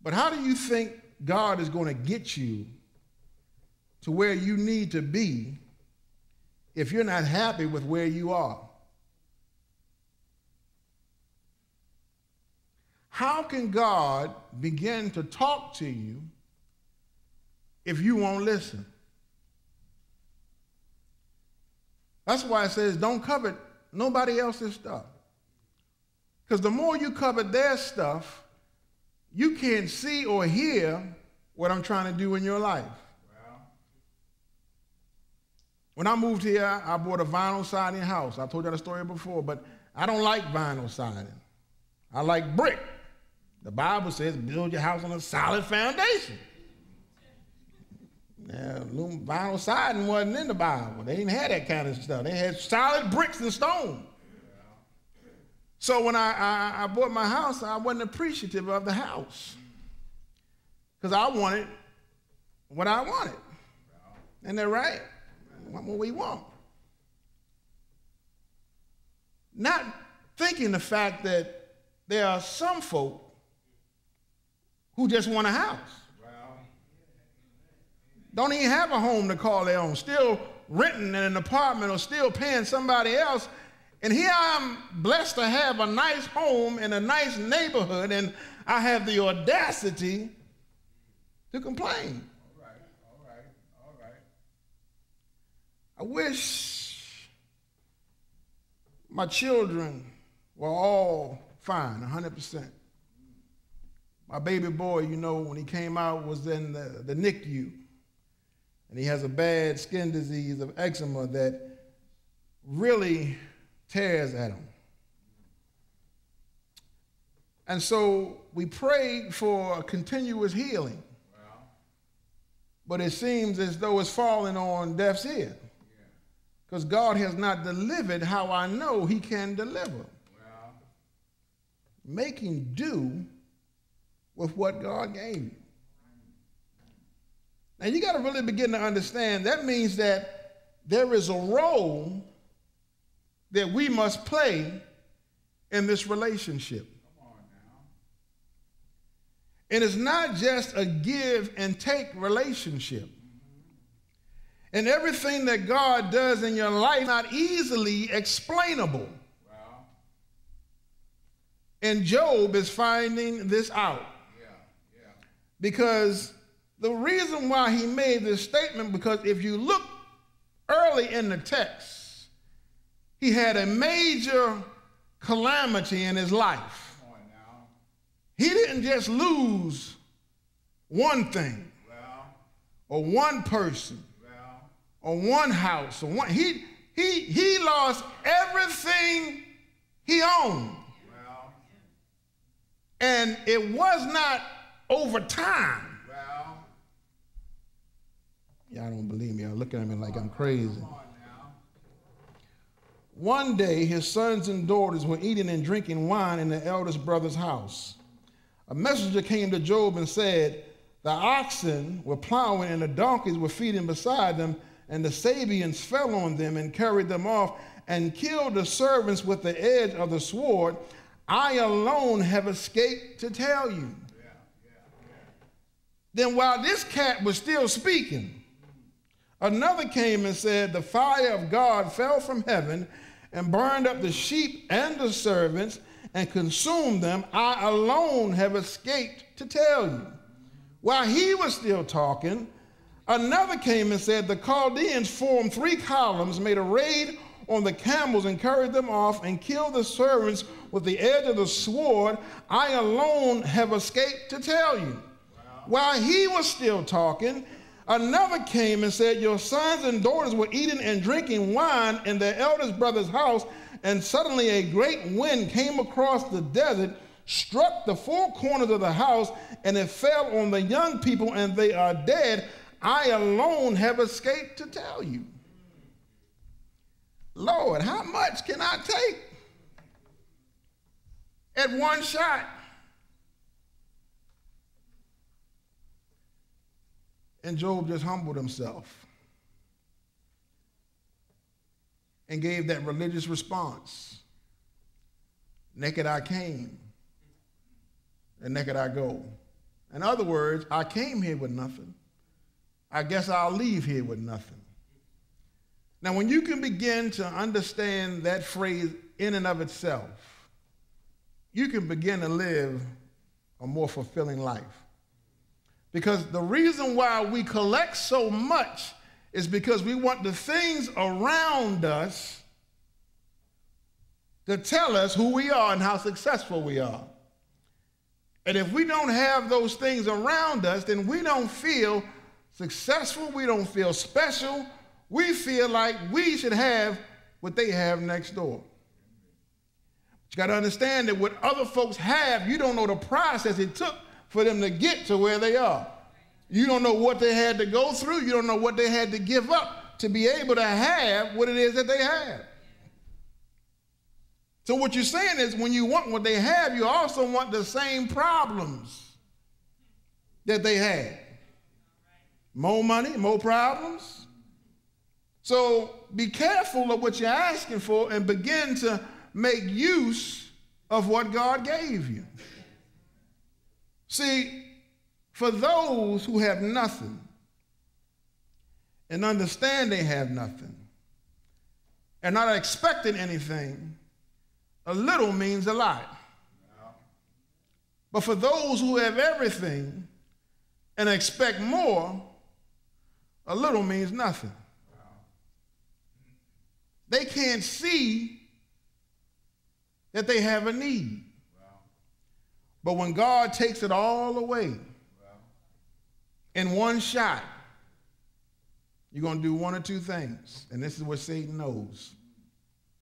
But how do you think God is going to get you to where you need to be if you're not happy with where you are? How can God begin to talk to you if you won't listen? That's why it says don't covet nobody else's stuff. Because the more you covet their stuff, you can't see or hear what I'm trying to do in your life. Wow. When I moved here, I bought a vinyl siding house. I told you that story before, but I don't like vinyl siding. I like brick. The Bible says build your house on a solid foundation. Now, vinyl siding wasn't in the Bible. They didn't have that kind of stuff. They had solid bricks and stone. So when I bought my house, I wasn't appreciative of the house because I wanted what I wanted. Isn't that right? What we want. Not thinking the fact that there are some folk who just want a house. Don't even have a home to call their own, still renting in an apartment or still paying somebody else. And here I am blessed to have a nice home in a nice neighborhood, and I have the audacity to complain. All right. I wish my children were all fine, 100%. My baby boy, you know, when he came out, was in the NICU. And he has a bad skin disease of eczema that really tears at him. And so we prayed for continuous healing. Wow. But it seems as though it's falling on deaf's ear. Because God has not delivered how I know he can deliver. Wow. Making do with what God gave you. Now you got to really begin to understand that means that there is a role that we must play in this relationship. Come on now. And it's not just a give and take relationship. And everything that God does in your life is not easily explainable. Wow. And Job is finding this out. Yeah. Because the reason why he made this statement, because if you look early in the text, he had a major calamity in his life. Come on now. He didn't just lose one thing, or one person, or one house, or one. He lost everything he owned. And it was not over time. Y'all don't believe me. Y'all looking at me like I'm crazy. One day, his sons and daughters were eating and drinking wine in the eldest brother's house. A messenger came to Job and said, the oxen were plowing and the donkeys were feeding beside them, and the Sabeans fell on them and carried them off and killed the servants with the edge of the sword. I alone have escaped to tell you. Then while this cat was still speaking, another came and said, the fire of God fell from heaven and burned up the sheep and the servants and consumed them. I alone have escaped to tell you. While he was still talking, another came and said, the Chaldeans formed 3 columns, made a raid on the camels and carried them off and killed the servants with the edge of the sword. I alone have escaped to tell you. Wow. While he was still talking, another came and said, your sons and daughters were eating and drinking wine in their eldest brother's house, and suddenly a great wind came across the desert, struck the 4 corners of the house, and it fell on the young people, and they are dead. I alone have escaped to tell you. Lord, how much can I take at one shot? And Job just humbled himself and gave that religious response. Naked I came, and naked I go. In other words, I came here with nothing. I guess I'll leave here with nothing. Now, when you can begin to understand that phrase in and of itself, you can begin to live a more fulfilling life. Because the reason why we collect so much is because we want the things around us to tell us who we are and how successful we are. And if we don't have those things around us, then we don't feel successful, we don't feel special, we feel like we should have what they have next door. But you got to understand that what other folks have, you don't know the process it took for them to get to where they are. You don't know what they had to go through. You don't know what they had to give up to be able to have what it is that they have. So what you're saying is when you want what they have, you also want the same problems that they had. More money, more problems. So be careful of what you're asking for and begin to make use of what God gave you. See, for those who have nothing and understand they have nothing and not expecting anything, a little means a lot. But for those who have everything and expect more, a little means nothing. They can't see that they have a need. But when God takes it all away in one shot, you're going to do one or two things. And this is what Satan knows.